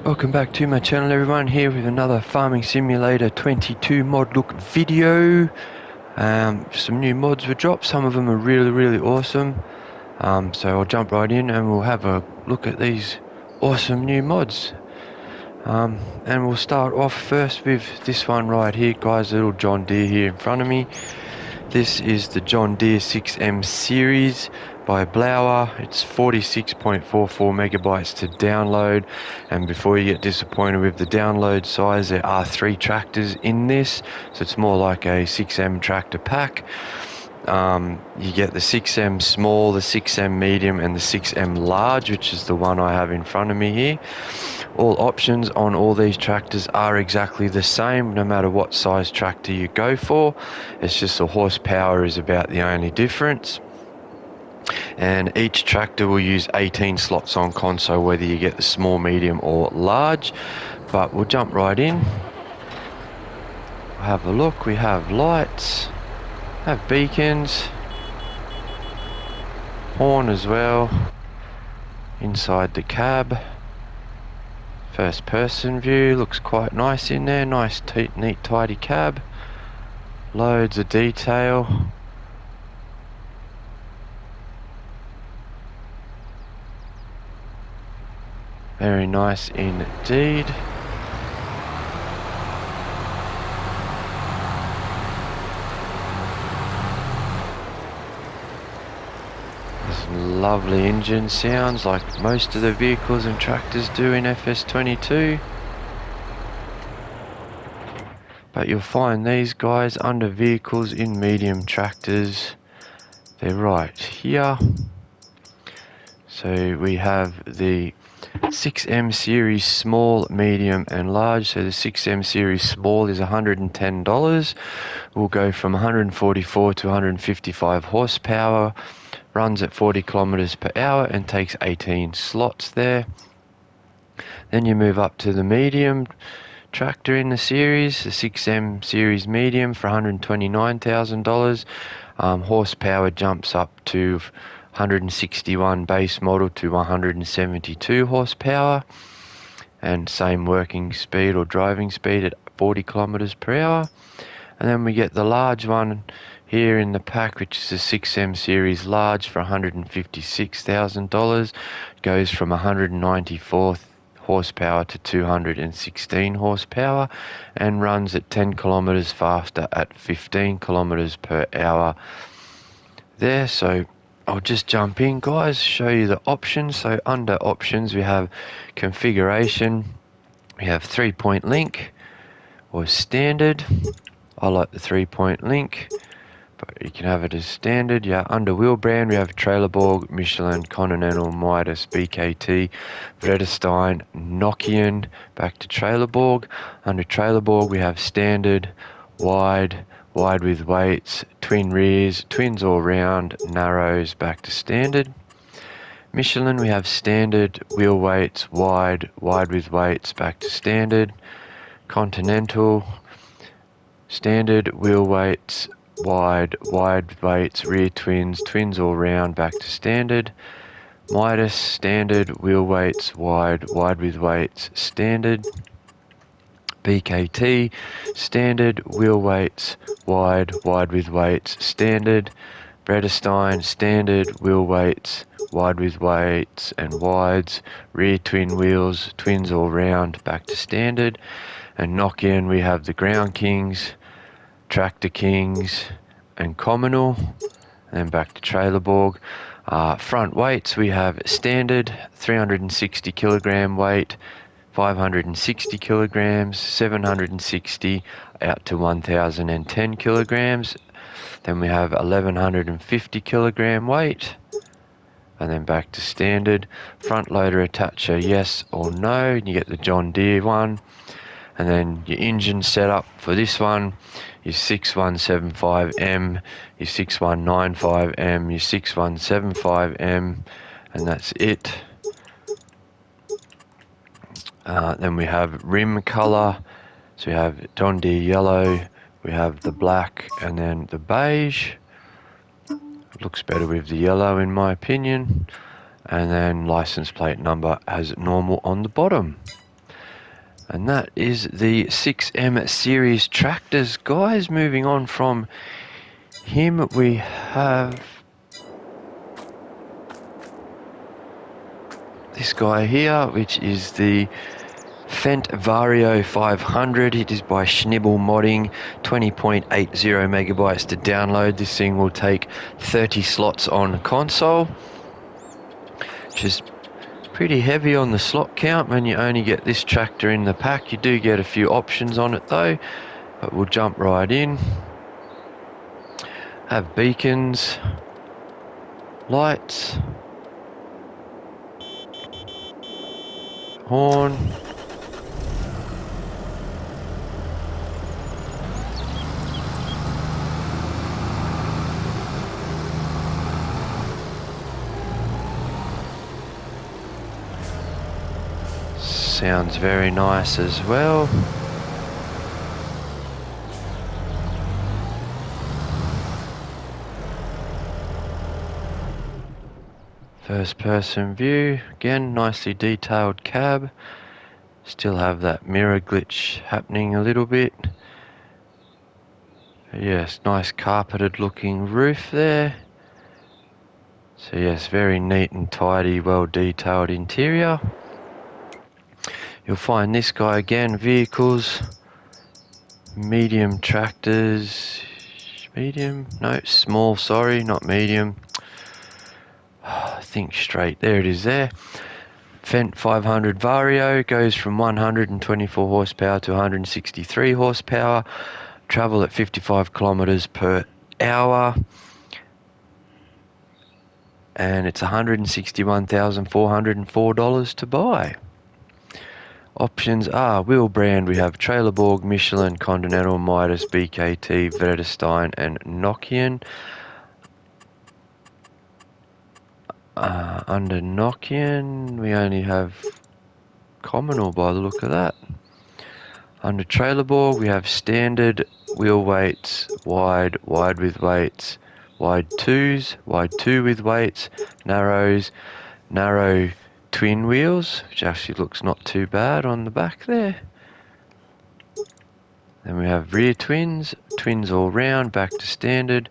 Welcome back to my channel, everyone. Here with another Farming Simulator 22 mod look video. Some new mods were dropped. Some of them are really awesome. So I'll jump right in and we'll have a look at these awesome new mods. And we'll start off first with this one right here, guys. Little John Deere here in front of me. This is the John Deere 6M series by Blower. It's 46.44 megabytes to download, and before you get disappointed with the download size, there are 3 tractors in this, so it's more like a 6M tractor pack. You get the 6M small, the 6M medium, and the 6M large, which is the one I have in front of me here. All options on all these tractors are exactly the same, no matter what size tractor you go for. It's just the horsepower is about the only difference. And each tractor will use 18 slots on console, whether you get the small, medium, or large. But we'll jump right in. Have a look. We have lights, have beacons, horn as well. Inside the cab, first person view, looks quite nice in there. Nice, neat, tidy cab. Loads of detail. Very nice indeed. Some lovely engine sounds like most of the vehicles and tractors do in FS22. But you'll find these guys under vehicles in medium tractors. They're right here. So we have the 6M series small, medium and large. So the 6M series small is $110. We'll go from 144 to 155 horsepower. Runs at 40 kilometers per hour and takes 18 slots there. Then you move up to the medium tractor in the series, the 6M series medium for $129,000. Horsepower jumps up to 161 base model to 172 horsepower, and same working speed or driving speed at 40 kilometers per hour. And then we get the large one here in the pack, which is the 6M series large for $156,000. Goes from 194 horsepower to 216 horsepower and runs at 10 kilometers faster at 15 kilometers per hour there. So I'll just jump in, guys, show you the options. So under options we have configuration, we have 3-point link or standard. I like the 3-point link, but you can have it as standard. Yeah, under wheel brand we have Trailerborg, Michelin, Continental, Midas, BKT, Vredestein, Nokian. Back to Trailerborg. Under Trailerborg we have standard, wide with weights, twin rears, twins all round, narrows. Back to standard. Michelin we have standard, wheel weights, wide with weights. Back to standard. Continental, standard, wheel weights, wide weights, rear twins, twins all round. Back to standard. Midas, standard, wheel weights, wide with weights, standard. BKT, standard, wheel weights, wide with weights, standard. Vredestein, standard, wheel weights, wide with weights and wides, rear twin wheels, twins all round. Back to standard. And Nokian we have the Ground Kings, Tractor Kings and Communal. And then back to Trailerborg. Front weights we have standard, 360 kilogram weight, 560 kilograms, 760 out to 1010 kilograms. Then we have 1150 kilogram weight, and then back to standard. Front loader attacher, yes or no. You get the John Deere one. And then your engine setup for this one is 6175M, your 6195M, your 6175M, and that's it. Then we have rim color. So we have John Deere yellow, we have the black, and then the beige. It looks better with the yellow in my opinion. And then license plate number as normal on the bottom. And that is the 6M series tractors, guys. Moving on from him, we have this guy here, which is the Fent Vario 500. It is by Schnibble Modding, 20.80 megabytes to download. This thing will take 30 slots on console, which is pretty heavy on the slot count when you only get this tractor in the pack. You do get a few options on it though, but we'll jump right in. Have beacons, lights, horn, sounds very nice as well. First person view, again nicely detailed cab. Still have that mirror glitch happening a little bit. Yes, nice carpeted looking roof there. So yes, very neat and tidy, well detailed interior. You'll find this guy again, vehicles, medium tractors, small, sorry, not medium. Think straight, there it is there. Fent 500 Vario goes from 124 horsepower to 163 horsepower. Travel at 55 kilometers per hour. And it's $161,404 to buy. Options are wheel brand. We have Trailerborg, Michelin, Continental, Midas, BKT, Vredestein, and Nokian. Under Nokian, we only have Communal by the look of that. Under Trailerborg, we have standard wheel weights, wide with weights, wide 2s, wide 2 with weights, narrows, narrow twin wheels, which actually looks not too bad on the back there. Then we have rear twins, twins all round, back to standard.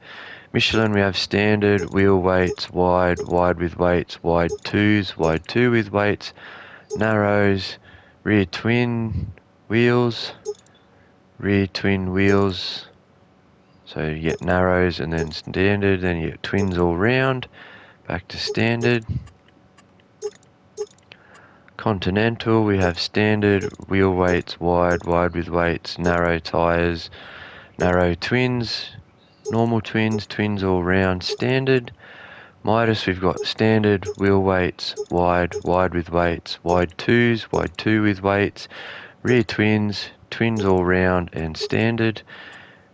Michelin, we have standard, wheel weights, wide with weights, wide 2s, wide 2 with weights, narrows, rear twin wheels, rear twin wheels. So you get narrows and then standard, then you get twins all round, back to standard. Continental, we have standard, wheel weights, wide with weights, narrow tyres, narrow twins, normal twins, twins all round, standard. Midas, we've got standard, wheel weights, wide with weights, wide 2s, wide 2 with weights, rear twins, twins all round and standard.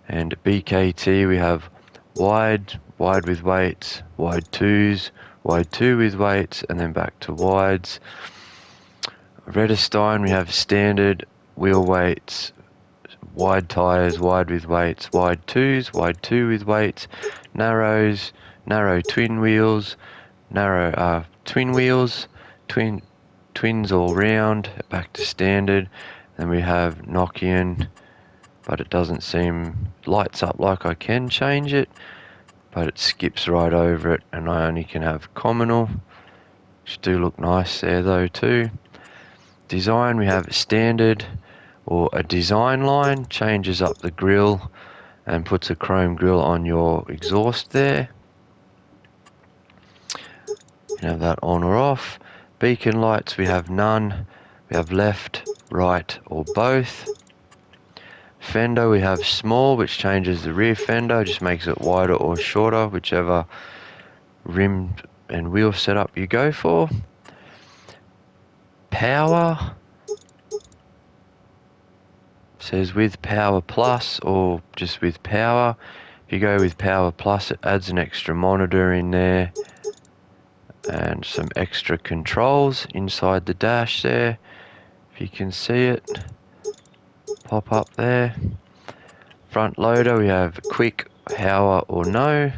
And BKT, we have wide with weights, wide 2s, wide 2 with weights, and then back to wides. Vredestein, we have standard, wheel weights, wide tyres, wide with weights, wide 2s, wide 2 with weights, narrows, narrow twin wheels, narrow twin wheels, twins all round, back to standard. Then we have Nokian, but it doesn't seem lights up like I can change it, but it skips right over it, and I only can have Communal, which do look nice there though too. Design, we have standard or a design line, changes up the grille and puts a chrome grille on your exhaust there. You can have that on or off. Beacon lights, we have none. We have left, right, or both. Fender, we have small, which changes the rear fender, just makes it wider or shorter, whichever rim and wheel setup you go for. Power says with power plus or just with power. If you go with power plus, it adds an extra monitor in there and some extra controls inside the dash there. If you can see it pop up there. Front loader, we have quick, power or no.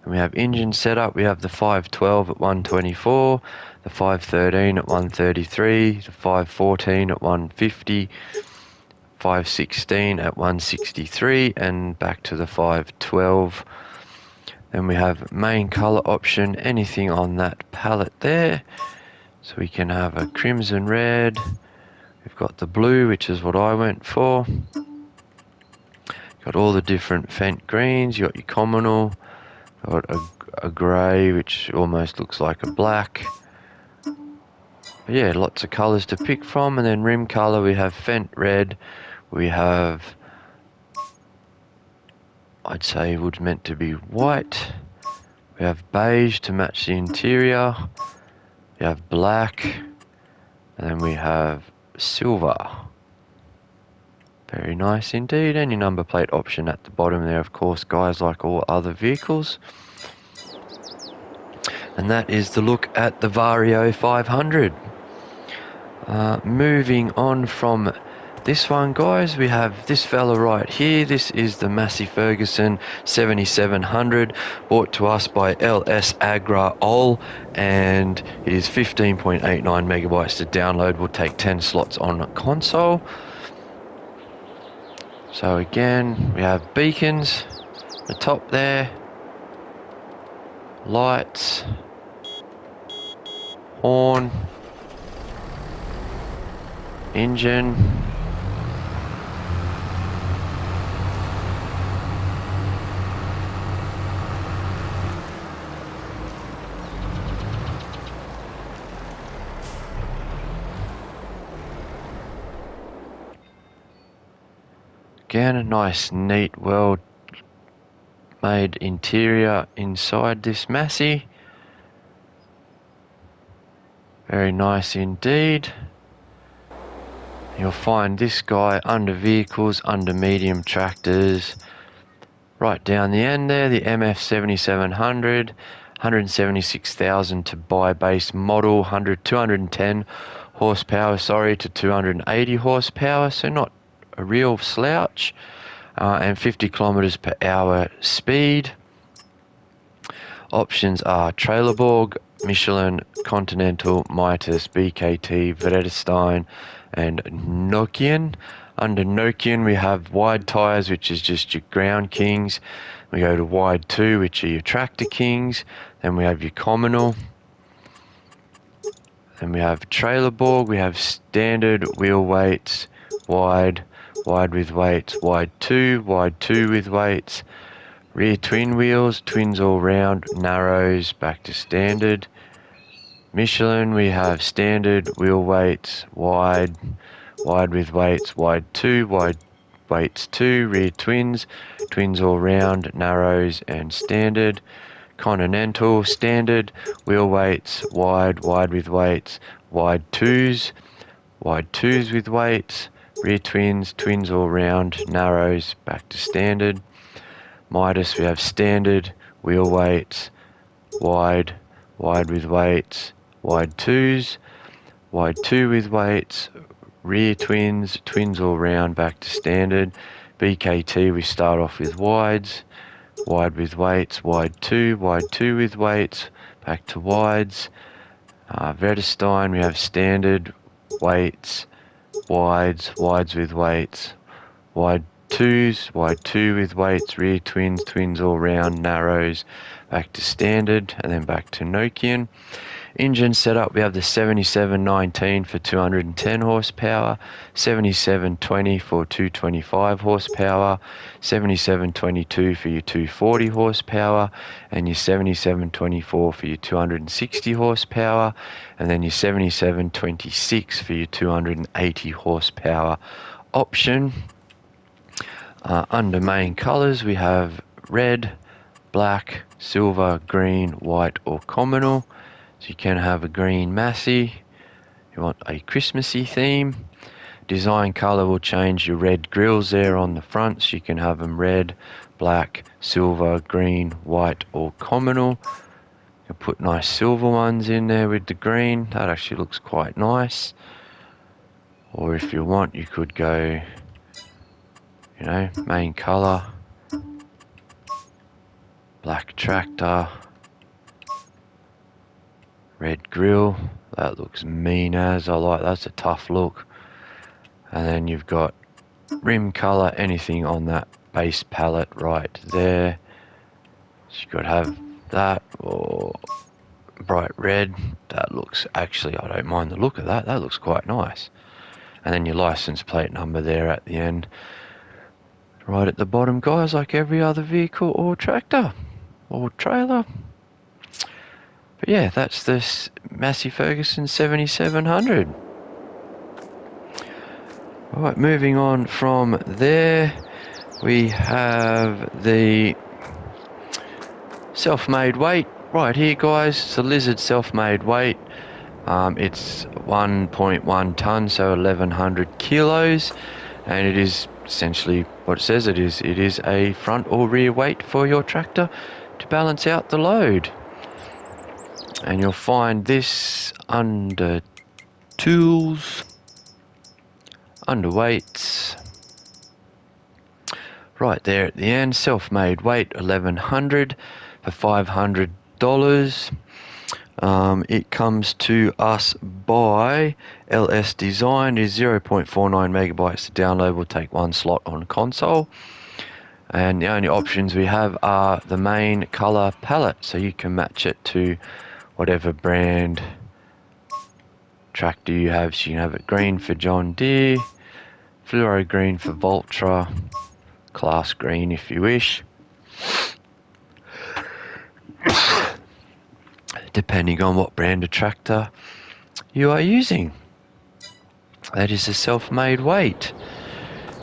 And we have engine setup, we have the 512 at 124, the 513 at 133, the 514 at 150, 516 at 163, and back to the 512. Then we have main color option, anything on that palette there. So we can have a crimson red. We've got the blue, which is what I went for. Got all the different Fent greens. You got your communal. Got a grey, which almost looks like a black. But yeah, lots of colours to pick from. And then rim colour, we have Fent red. We have, I'd say, would meant to be white. We have beige to match the interior. We have black. And then we have silver. Very nice indeed. And your number plate option at the bottom there, of course, guys, like all other vehicles. And that is the look at the Vario 500. Moving on from this one, guys, we have this fella right here. This is the Massey Ferguson 7700, brought to us by LS Agra Ol, and it is 15.89 megabytes to download. Will take 10 slots on a console. So again, we have beacons, the top there, lights, horn, engine, again a nice, neat, well made interior inside this Massey. Very nice indeed. You'll find this guy under vehicles, under medium tractors, right down the end there, the MF 7700, 176,000 to buy base model, 210 horsepower, sorry, to 280 horsepower, so not a real slouch, and 50 kilometers per hour speed. Options are Trailerborg, Michelin, Continental, Mitas, BKT, Vredestein, and Nokian. Under Nokian, we have wide tyres, which is just your ground kings. We go to wide 2, which are your tractor kings. Then we have your communal. Then we have Trailerborg. We have standard wheel weights, wide with weights, wide 2 with weights. Rear twin wheels, twins all round, narrows, back to standard. Michelin, we have standard wheel weights, wide with weights, wide weights 2, rear twins, twins all round, narrows and standard. Continental, standard wheel weights, wide with weights, wide twos with weights, rear twins, twins all round, narrows, back to standard. Midas, we have standard wheel weights, wide with weights, wide 2s, wide 2 with weights, rear twins, twins all round, back to standard. BKT, we start off with wides, wide with weights, wide 2 with weights, back to wides. Vredestein, we have standard weights, wides with weights, wide 2s, wide 2 with weights, rear twins, twins all round, narrows, back to standard, and then back to Nokian. Engine setup, we have the 7719 for 210 horsepower, 7720 for 225 horsepower, 7722 for your 240 horsepower, and your 7724 for your 260 horsepower, and then your 7726 for your 280 horsepower option. Under main colours, we have red, black, silver, green, white or communal. So you can have a green Massey. You want a Christmassy theme. Design colour will change your red grills there on the front, so you can have them red, black, silver, green, white or communal. You can put nice silver ones in there with the green. That actually looks quite nice. Or if you want, you could go, you know, main colour, black tractor, Red grill, that looks mean as. I like that's a tough look. And then you've got rim colour, anything on that base palette right there. So you could have that or bright red. That looks, actually, I don't mind the look of that. That looks quite nice. And then your license plate number there at the end. Right at the bottom, guys, like every other vehicle or tractor or trailer. But yeah, that's this Massey Ferguson 7700. Alright, moving on from there, we have the self-made weight right here, guys. It's a Lizard self-made weight. It's 1.1 ton, so 1100 kilos, and it is essentially what it says it is. It is a front or rear weight for your tractor to balance out the load. And you'll find this under tools, under weights, right there at the end. Self-made weight 1100 for $500. It comes to us by LS Design. It is 0.49 megabytes to download. Will take 1 slot on console. And the only options we have are the main color palette, so you can match it to whatever brand tractor you have. So you can have it green for John Deere, fluoro green for Valtra, class green if you wish, depending on what brand of tractor you are using. That is a self-made weight.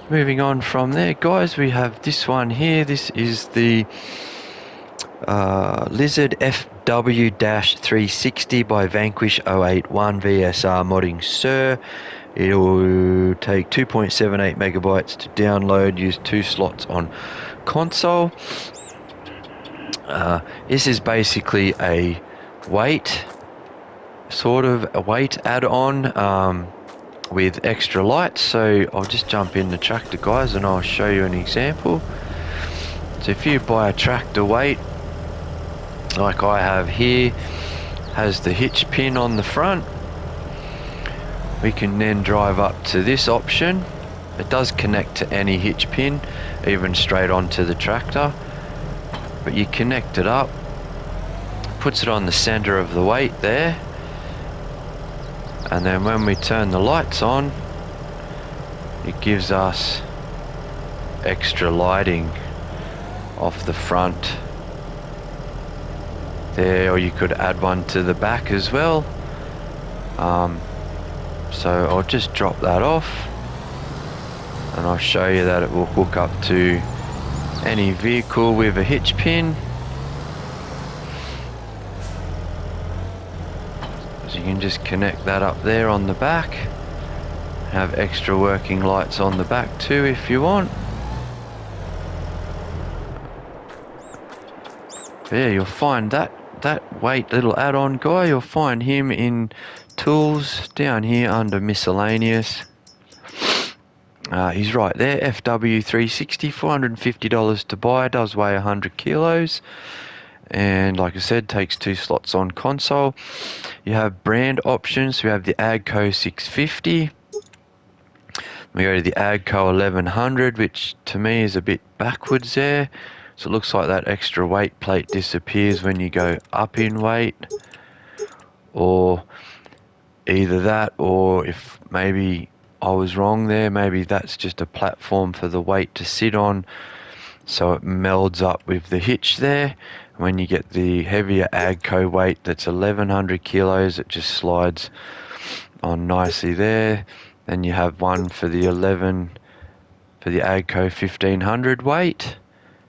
Moving on from there, guys, we have this one here. This is the Lizard FW-360 by Vanquish 081 VSR Modding Sir. It will take 2.78 megabytes to download, use 2 slots on console. This is basically a weight, sort of a weight add-on with extra lights. So I'll just jump in the tractor, guys, and I'll show you an example. So if you buy a tractor weight like I have here, has the hitch pin on the front, we can then drive up to this option. It does connect to any hitch pin, even straight onto the tractor, but you connect it up, puts it on the center of the weight there, and then when we turn the lights on, it gives us extra lighting off the front there, or you could add one to the back as well. So I'll just drop that off and I'll show you that it will hook up to any vehicle with a hitch pin. So you can just connect that up there on the back, have extra working lights on the back too if you want. But yeah, you'll find that weight little add-on guy, you'll find him in tools down here under miscellaneous. He's right there, FW360, $450 to buy, does weigh 100 kilos, and like I said, takes 2 slots on console. You have brand options. We have the AGCO 650. We go to the AGCO 1100, which to me is a bit backwards there. So it looks like that extra weight plate disappears when you go up in weight, or either that, or if maybe I was wrong there, maybe that's just a platform for the weight to sit on, so it melds up with the hitch there. When you get the heavier AGCO weight that's 1100 kilos, it just slides on nicely there. Then you have one for the AGCO 1500 weight,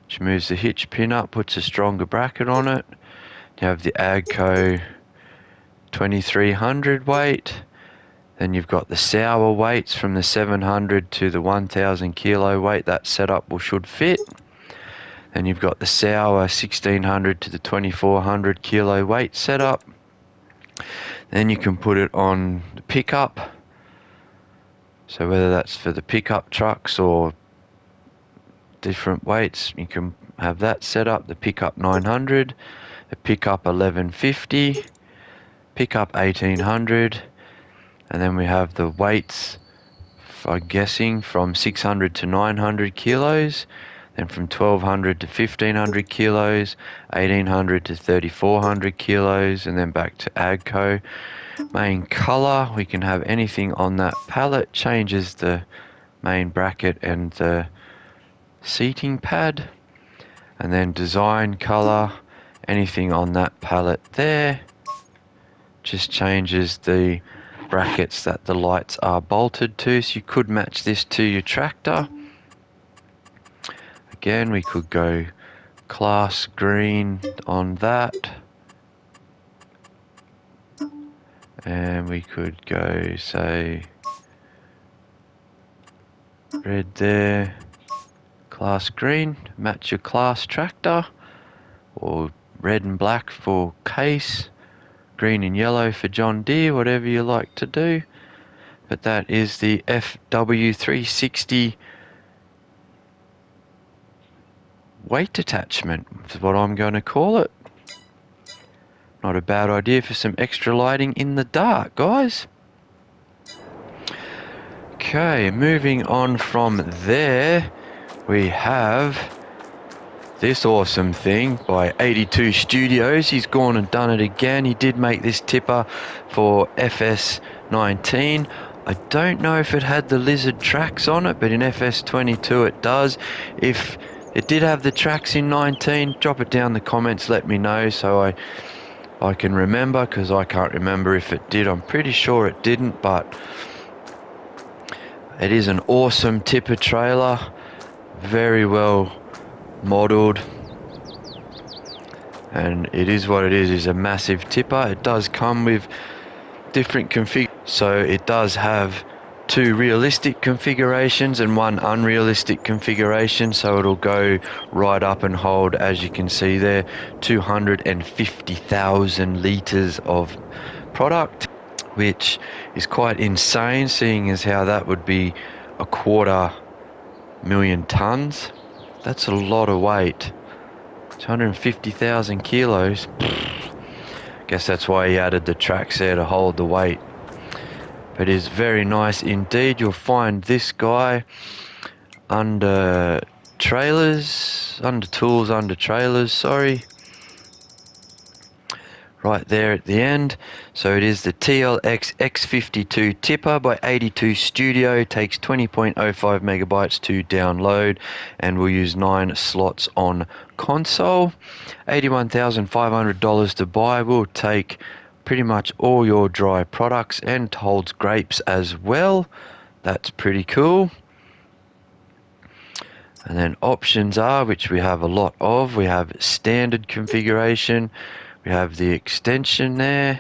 which moves the hitch pin up, puts a stronger bracket on it. You have the AGCO 2300 weight. Then you've got the sour weights from the 700 to the 1000 kilo weight. That setup should fit. Then you've got the sour 1600 to the 2400 kilo weight setup. Then you can put it on the pickup. So whether that's for the pickup trucks or different weights, you can have that set up. The pickup 900, the pickup 1150, pickup 1800, and then we have the weights, I'm guessing from 600 to 900 kilos, then from 1200 to 1500 kilos, 1800 to 3400 kilos, and then back to Agco. Main color, we can have anything on that pallet, changes the main bracket and the seating pad. And then design color, anything on that pallet there, just changes the brackets that the lights are bolted to. So you could match this to your tractor. Again, we could go class green on that, and we could go, say, red there, class green, match your class tractor, or red and black for Case, green and yellow for John Deere, whatever you like to do. But that is the FW360 weight attachment, is what I'm going to call it. Not a bad idea for some extra lighting in the dark, guys. Okay, moving on from there, we have this awesome thing by 82 Studios. He's gone and done it again. He did make this tipper for FS19. I don't know if it had the lizard tracks on it, but in FS22 it does. If it did have the tracks in 19, drop it down in the comments, let me know so I can remember, because I can't remember if it did. I'm pretty sure it didn't, but it is an awesome tipper trailer, very well modelled, and it is what it is a massive tipper. It does come with different config, so it does have 2 realistic configurations and 1 unrealistic configuration, so it'll go right up and hold, as you can see there, 250,000 litres of product, which is quite insane, seeing as how that would be 250,000 tonnes. That's a lot of weight. 250,000 kilos. Guess that's why he added the tracks there to hold the weight. But it is very nice indeed. You'll find this guy under trailers, under tools, under trailers, sorry. Right there at the end. So it is the TLX X52 tipper by 82 Studio. Takes 20.05 megabytes to download and will use 9 slots on console. $81,500 to buy. Will take pretty much all your dry products and holds grapes as well. That's pretty cool. And then options are, which we have a lot of, we have standard configuration. We have the extension there,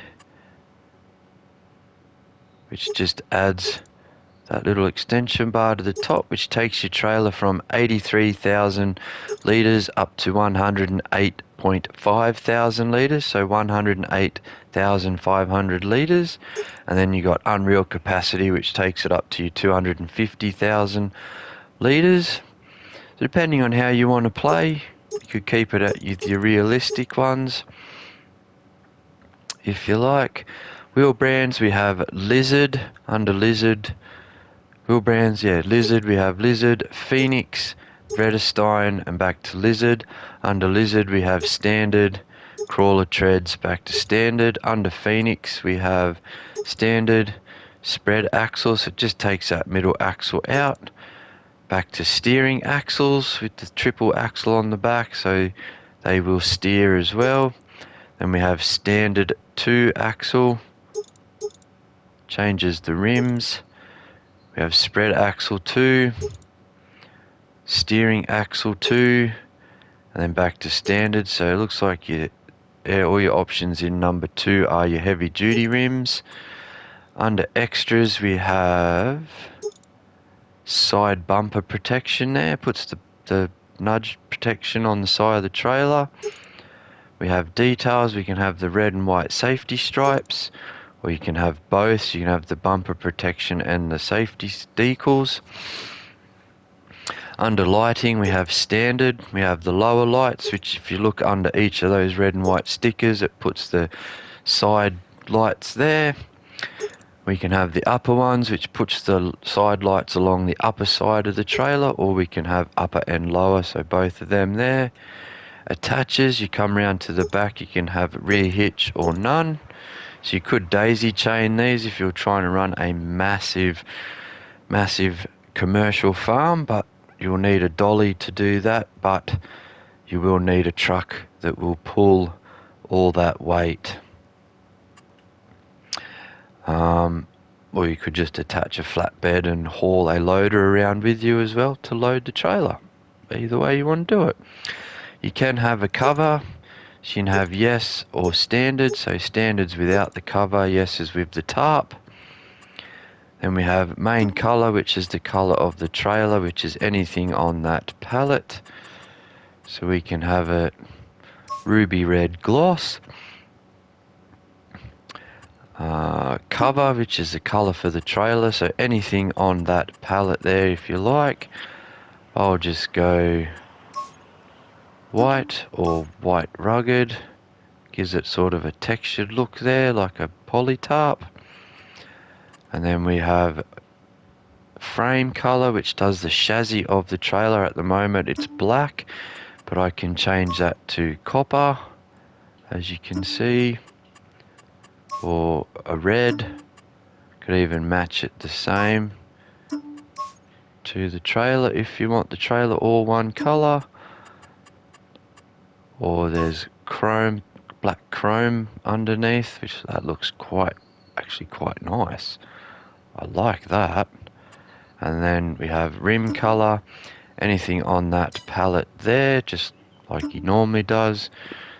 which just adds that little extension bar to the top, which takes your trailer from 83,000 litres up to 108.5 thousand litres, so 108,500 litres. And then you got unreal capacity, which takes it up to your 250,000 litres. So depending on how you want to play, you could keep it at your realistic ones, if you like. Wheel brands, we have Lizard, under Lizard. Wheel brands, yeah, Lizard, we have Lizard, Phoenix, Vredestein, and back to Lizard. Under Lizard, we have Standard, Crawler Treads, back to Standard. Under Phoenix, we have Standard, Spread Axle, so it just takes that middle axle out. Back to Steering Axles with the triple axle on the back, so they will steer as well. Then we have Standard 2 axle, changes the rims. We have Spread Axle 2, Steering Axle 2, and then back to Standard. So it looks like all your options in number 2 are your heavy duty rims. Under Extras, we have Side Bumper Protection there, puts the nudge protection on the side of the trailer. We have Details, we can have the red and white safety stripes, or you can have both, so you can have the bumper protection and the safety decals. Under Lighting, we have Standard, we have the lower lights, which if you look under each of those red and white stickers, it puts the side lights there. We can have the upper ones, which puts the side lights along the upper side of the trailer, or we can have upper and lower, so both of them there. Attaches, you come round to the back, you can have rear hitch or none. So you could daisy chain these if you're trying to run a massive commercial farm, but you'll need a dolly to do that, but you will need a truck that will pull all that weight. Or you could just attach a flatbed and haul a loader around with you as well to load the trailer. Either way you want to do it. You can have a cover. So you can have yes or standard. So standards without the cover, yes is with the tarp. Then we have main color, which is the color of the trailer, which is anything on that pallet. So we can have a ruby red gloss. Cover, which is the color for the trailer, so anything on that pallet there if you like. I'll just go white or white rugged. Gives it sort of a textured look there, like a poly tarp. And then we have frame color, which does the chassis of the trailer. At the moment it's black, but I can change that to copper, as you can see, or a red. Could even match it the same to the trailer if you want the trailer all one color. Or there's chrome, black chrome underneath, which that looks actually quite nice. I like that. And then we have rim color, anything on that pallet there, just like he normally does.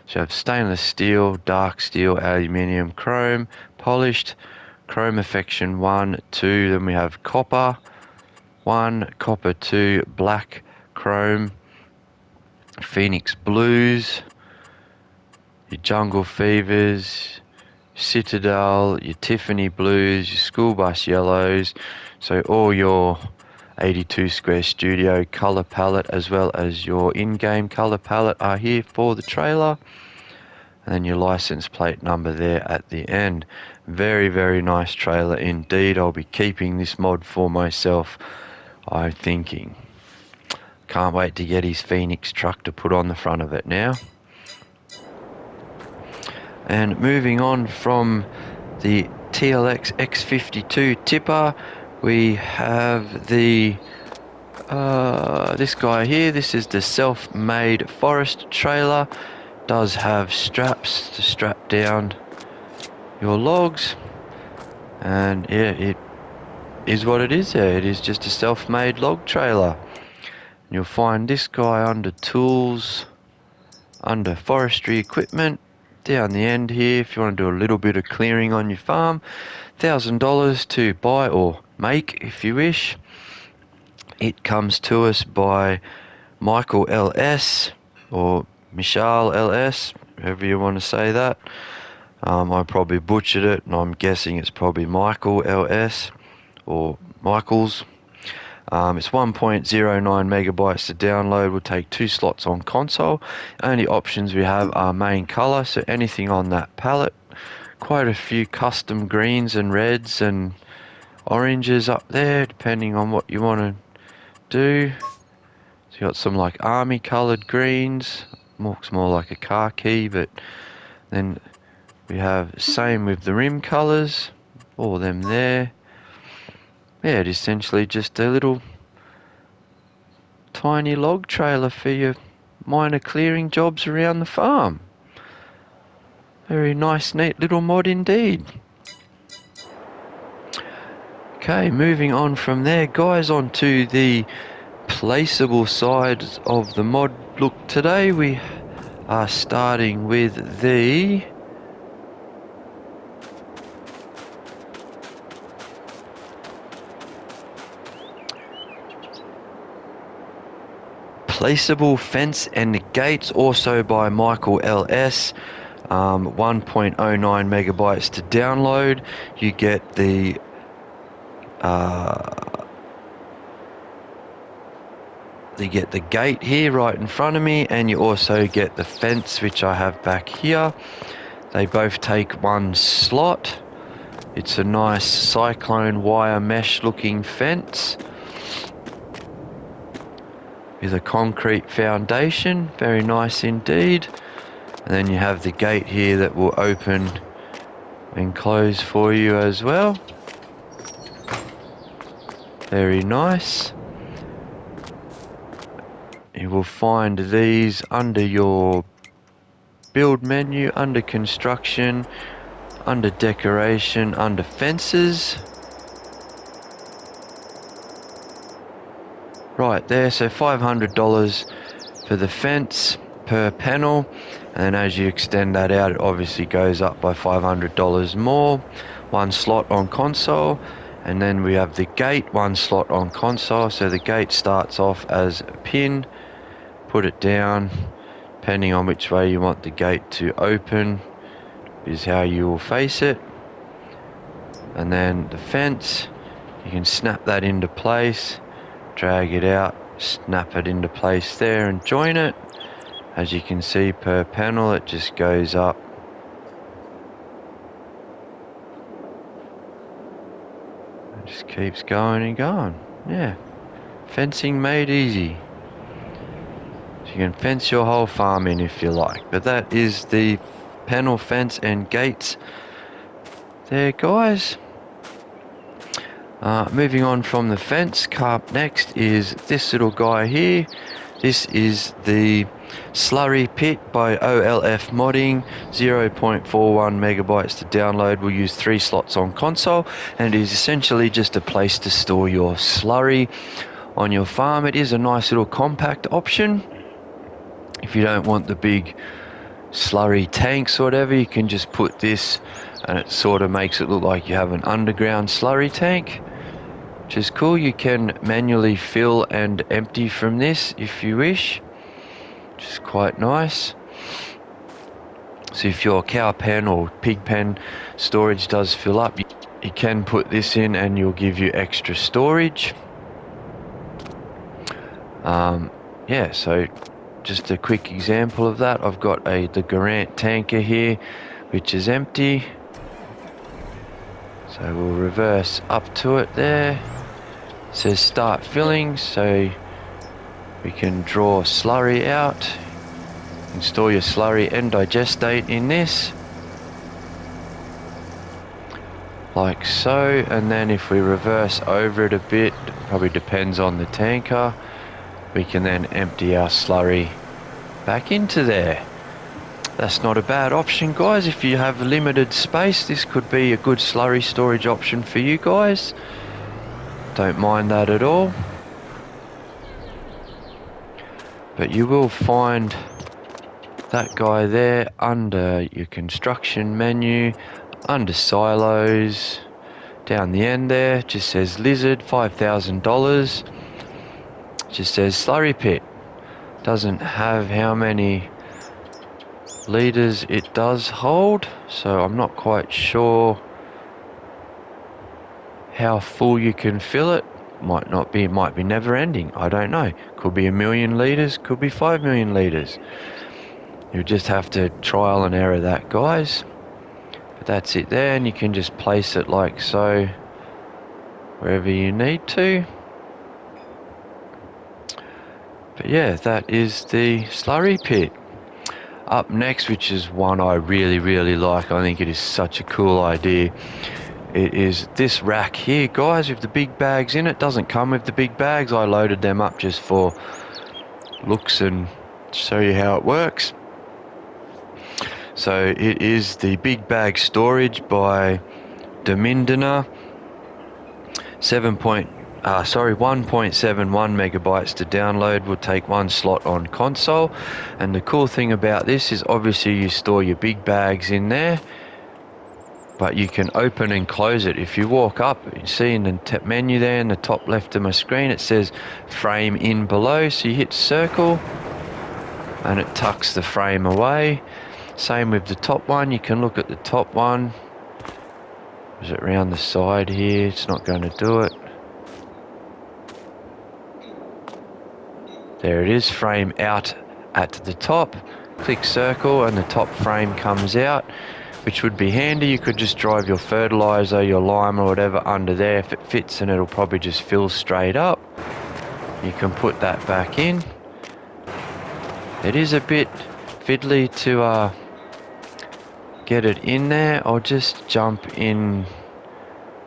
So you have stainless steel, dark steel, aluminium, chrome, polished, chrome affection 1, 2, then we have copper 1, copper 2, black, chrome, Phoenix blues, your jungle fevers, citadel, your Tiffany blues, your school bus yellows. So all your 82 square studio color palette as well as your in-game color palette are here for the trailer. And then your license plate number there at the end. Very, very nice trailer indeed. I'll be keeping this mod for myself, I'm thinking. Can't wait to get his Phoenix truck to put on the front of it now. And moving on from the TLX X52 tipper, we have the this guy here. This is the self-made forest trailer. Does have straps to strap down your logs, and yeah, it is what it is there. It is just a self-made log trailer. You'll find this guy under tools, under forestry equipment, down the end here if you want to do a little bit of clearing on your farm. $1,000 to buy or make if you wish. It comes to us by Michael LS or Michal LS, however you want to say that. I probably butchered it, and I'm guessing it's probably Michael LS or Michael's. It's 1.09 megabytes to download. We'll take 2 slots on console. Only options we have are main color, so anything on that palette. Quite a few custom greens and reds and oranges up there, depending on what you want to do. So you got some like army colored greens, looks more like a khaki, but then we have same with the rim colors, all of them there. Yeah, it's essentially just a little tiny log trailer for your minor clearing jobs around the farm. Very nice, neat little mod indeed. Okay, moving on from there, guys, onto the placeable side of the mod look. Today we are starting with the Placeable fence and gates, also by Michael LS. 1.09 megabytes to download. You get the gate here right in front of me, and you also get the fence, which I have back here. They both take one slot. It's a nice cyclone wire mesh looking fence with a concrete foundation, very nice indeed. And then you have the gate here that will open and close for you as well. Very nice. You will find these under your build menu, under construction, under decoration, under fences. Right there, so $500 for the fence per panel, and then as you extend that out it obviously goes up by $500 more. One slot on console, and then we have the gate, one slot on console. So the gate starts off as a pin, put it down, depending on which way you want the gate to open is how you will face it. And then the fence, you can snap that into place, drag it out, snap it into place there and join it. As you can see, per panel it just goes up. It just keeps going and going. Yeah, fencing made easy. So you can fence your whole farm in if you like. But that is the panel fence and gates there, guys. Moving on from the fence, up next is this little guy here. This is the Slurry Pit by OLF Modding, 0.41 megabytes to download. We'll use 3 slots on console, and it is essentially just a place to store your slurry on your farm. It is a nice little compact option. If you don't want the big slurry tanks or whatever, you can just put this and it sort of makes it look like you have an underground slurry tank, which is cool. You can manually fill and empty from this if you wish, which is quite nice. So if your cow pen or pig pen storage does fill up, you can put this in and you'll give you extra storage. Yeah, so just a quick example of that, I've got the Garant tanker here which is empty, so we'll reverse up to it there. It says start filling, so we can draw slurry out, install your slurry and digestate in this like so. And then if we reverse over it a bit, probably depends on the tanker, we can then empty our slurry back into there. That's not a bad option, guys. If you have limited space, this could be a good slurry storage option for you guys. Don't mind that at all. But you will find that guy there under your construction menu, under silos, down the end there, just says Lizard, $5,000. Just says Slurry Pit. Doesn't have how many litres it does hold, so I'm not quite sure how full you can fill it. Might not be, it might be never ending, I don't know. Could be 1 million litres, could be 5 million litres. You just have to trial and error that, guys. But that's it there, and you can just place it like so wherever you need to. But yeah, that is the Slurry Pit. Up next, which is one I really like, I think it is such a cool idea, it is this rack here, guys, with the big bags in it. Doesn't come with the big bags, I loaded them up just for looks and show you how it works. So it is the big bag storage by Domindana, 1.71 megabytes to download. Will take 1 slot on console. And the cool thing about this is obviously you store your big bags in there, but you can open and close it. If you walk up, you see in the menu there in the top left of my screen, it says frame in below, so you hit circle and it tucks the frame away. Same with the top one, you can look at the top one. Is it around the side here? It's not going to do it. There it is, frame out at the top. Click circle and the top frame comes out. which would be handy. You could just drive your fertilizer, your lime or whatever under there if it fits, and it'll probably just fill straight up. You can put that back in. It is a bit fiddly to get it in there. I'll just jump in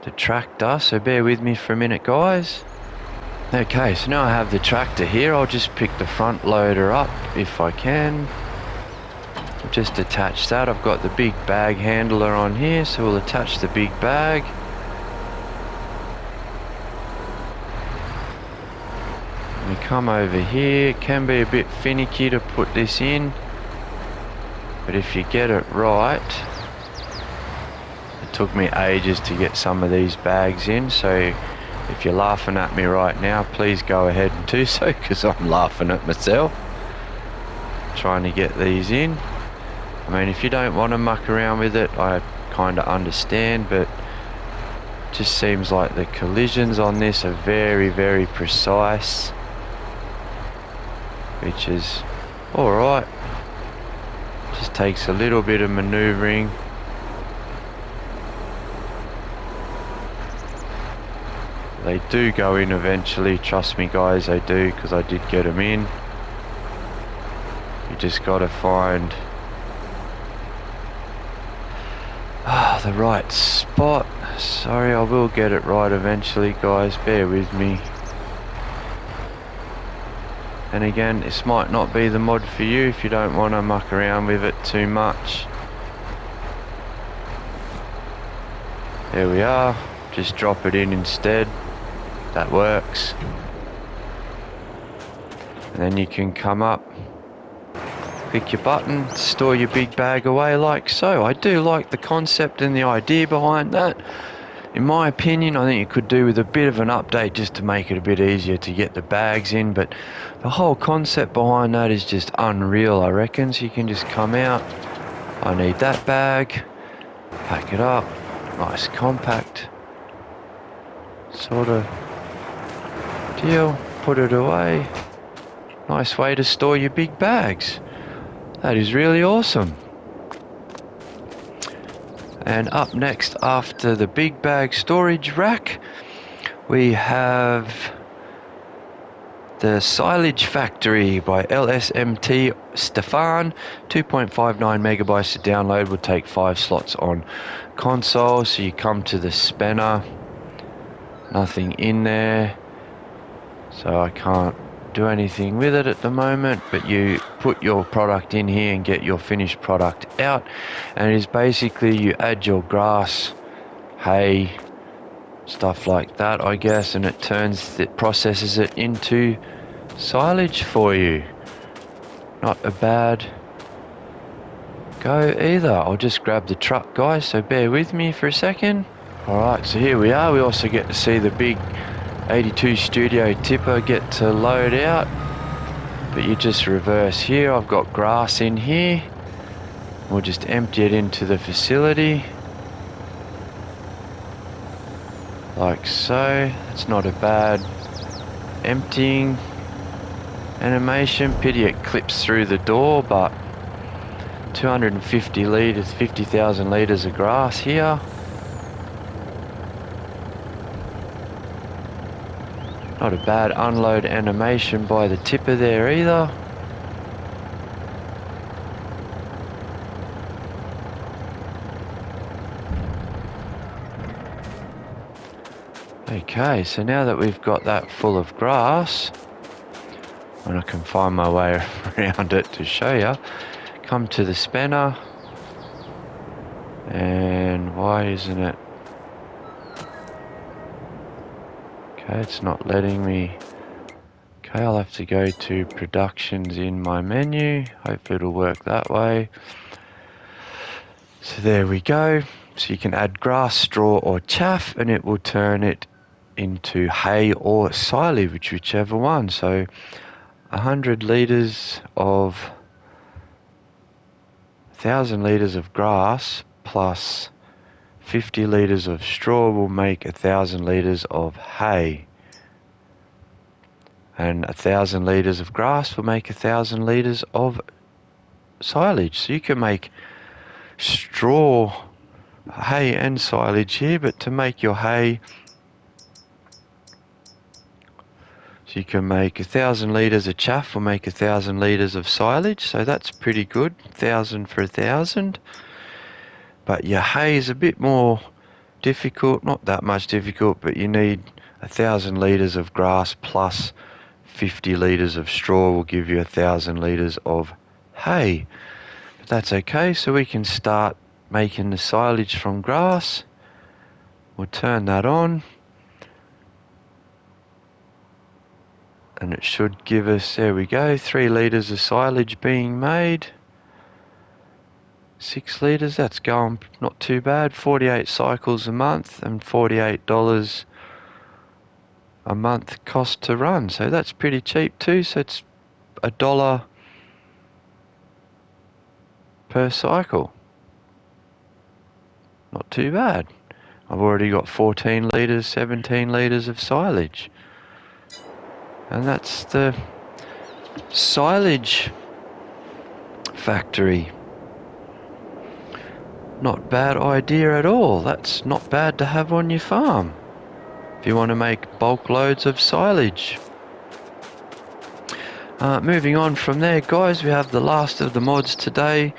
the tractor, so bear with me for a minute, guys. Okay, so now I have the tractor here. I'll just pick the front loader up if I can. I'll just attach that. I've got the big bag handler on here, so we'll attach the big bag. We come over here. It can be a bit finicky to put this in, but if you get it right, it took me ages to get some of these bags in, so if you're laughing at me right now, please go ahead and do so, because I'm laughing at myself trying to get these in. I mean, if you don't want to muck around with it, I kind of understand, but it just seems like the collisions on this are very, very precise, which is alright. Just takes a little bit of maneuvering. They do go in eventually, trust me guys, they do, because I did get them in. You just got to find the right spot. Sorry, I will get it right eventually, guys, bear with me. And again, this might not be the mod for you if you don't want to muck around with it too much. There we are, just drop it in instead. That works. And then you can come up, click your button, store your big bag away like so. I do like the concept and the idea behind that. In my opinion, I think you could do with a bit of an update just to make it a bit easier to get the bags in, but the whole concept behind that is just unreal, I reckon. So you can just come out, I need that bag, pack it up, nice compact sort of deal, put it away. Nice way to store your big bags. That is really awesome. And up next, after the big bag storage rack, we have the Silage Factory by LSMT Stefan. 2.59 megabytes to download, will take 5 slots on console. So you come to the spanner, nothing in there, so I can't do anything with it at the moment, but you put your product in here and get your finished product out, and it is basically you add your grass, hay, stuff like that, I guess, and it processes it into silage for you. Not a bad go either. I'll just grab the truck, guys, so bear with me for a second. Alright, so here we are. We also get to see the big 82 Studio tipper get to load out, but you just reverse here. I've got grass in here. We'll just empty it into the facility like so. It's not a bad emptying animation. Pity it clips through the door, but 250 litres, 50,000 litres of grass here. Not a bad unload animation by the tipper there either. Okay, so now that we've got that full of grass, and I can find my way around it to show you, come to the spanner, and why isn't it? Okay, it's not letting me. Okay, I'll have to go to productions in my menu. Hopefully it'll work that way. So there we go. So you can add grass, straw or chaff, and it will turn it into hay or silage, whichever one. So 100 litres of 1,000 litres of grass plus 50 litres of straw will make 1,000 litres of hay, and 1,000 litres of grass will make 1,000 litres of silage. So you can make straw, hay and silage here, but to make your hay, so you can make 1,000 litres of chaff or make 1,000 litres of silage, so that's pretty good, 1,000 for 1,000. But your hay is a bit more difficult, not that much difficult, but you need 1,000 litres of grass plus 50 litres of straw will give you 1,000 litres of hay. But that's okay, so we can start making the silage from grass. We'll turn that on. And it should give us, there we go, 3 litres of silage being made. 6 litres, that's going not too bad. 48 cycles a month and $48 a month cost to run. So that's pretty cheap too. So it's $1 per cycle. Not too bad. I've already got 14 litres, 17 litres of silage. And that's the Silage Factory. Not bad idea at all. That's not bad to have on your farm if you want to make bulk loads of silage. Moving on from there, guys, we have the last of the mods today,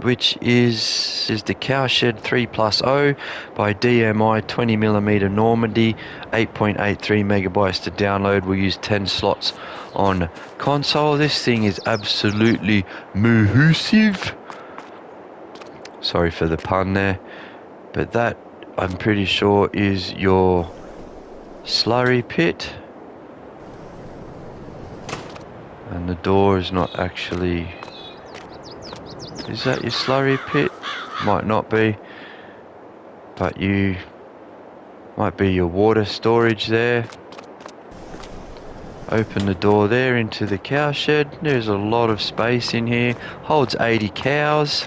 which is the Cowshed 3+0 by DMI 20mm Normandy, 8.83 megabytes to download. We'll use 10 slots on console. This thing is absolutely massive. Sorry for the pun there, but that I'm pretty sure is your Slurry Pit. And the door is not actually... Is that your Slurry Pit? Might not be. But you... Might be your water storage there. Open the door there into the cow shed. There's a lot of space in here. Holds 80 cows.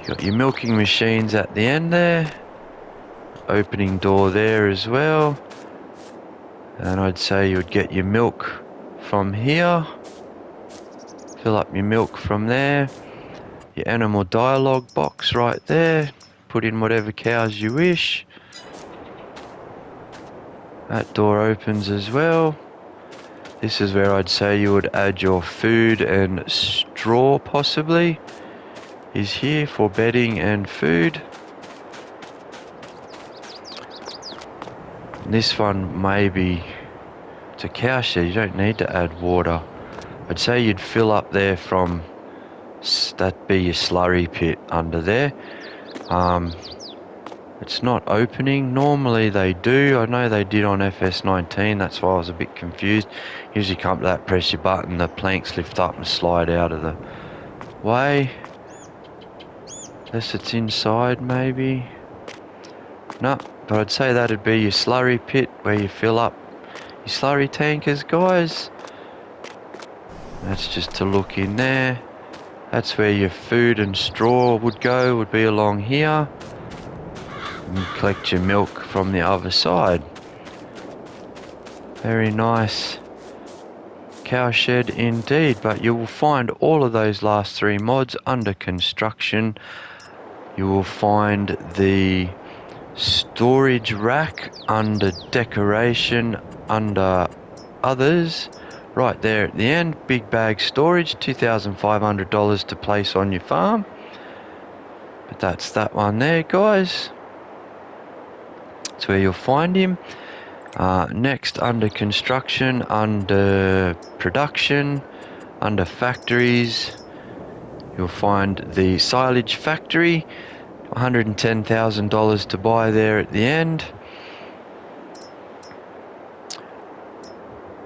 Got your milking machines at the end there. Opening door there as well. And I'd say you would get your milk from here. Fill up your milk from there. Your animal dialogue box right there. Put in whatever cows you wish. That door opens as well. This is where I'd say you would add your food and straw possibly. Is here for bedding and food. This one maybe, it's a cow shed, you don't need to add water. I'd say you'd fill up there from, that'd be your slurry pit under there. It's not opening, normally they do, I know they did on FS19, that's why I was a bit confused. Usually come to that, press your button, the planks lift up and slide out of the way. Unless it's inside maybe. No, but I'd say that'd be your slurry pit where you fill up your slurry tankers, guys. That's just to look in there. That's where your food and straw would go, would be along here. And you collect your milk from the other side. Very nice cow shed indeed, but you will find all of those last 3 mods under construction. You will find the storage rack under decoration, under others, right there at the end. Big bag storage, $2,500 to place on your farm. But that's that one there, guys. That's where you'll find him. Next, under construction, under production, under factories, you'll find the Silage Factory, $110,000 to buy there at the end.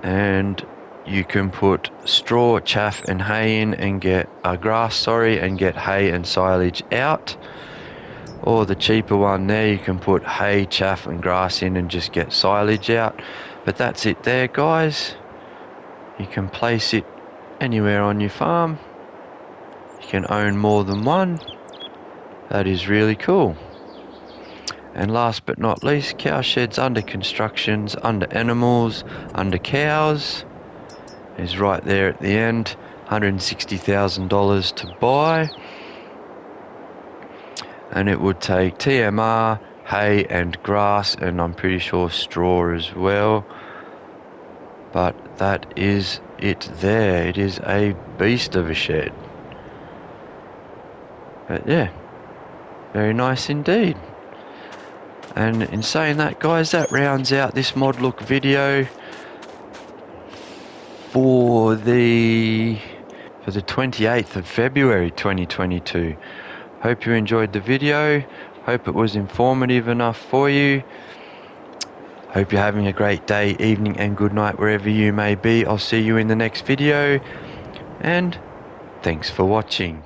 And you can put straw, chaff and hay in and get grass, and get hay and silage out. Or the cheaper one there, you can put hay, chaff and grass in and just get silage out. But that's it there, guys. You can place it anywhere on your farm. You can own more than one. That is really cool. And last but not least, cow sheds under constructions, under animals, under cows is right there at the end. $160,000 to buy, and it would take TMR, hay and grass, and I'm pretty sure straw as well. But that is it there. It is a beast of a shed. But yeah, very nice indeed. And in saying that, guys, that rounds out this mod look video for the 28th of February 2022. Hope you enjoyed the video. Hope it was informative enough for you. Hope you're having a great day, evening and good night wherever you may be. I'll see you in the next video, and thanks for watching.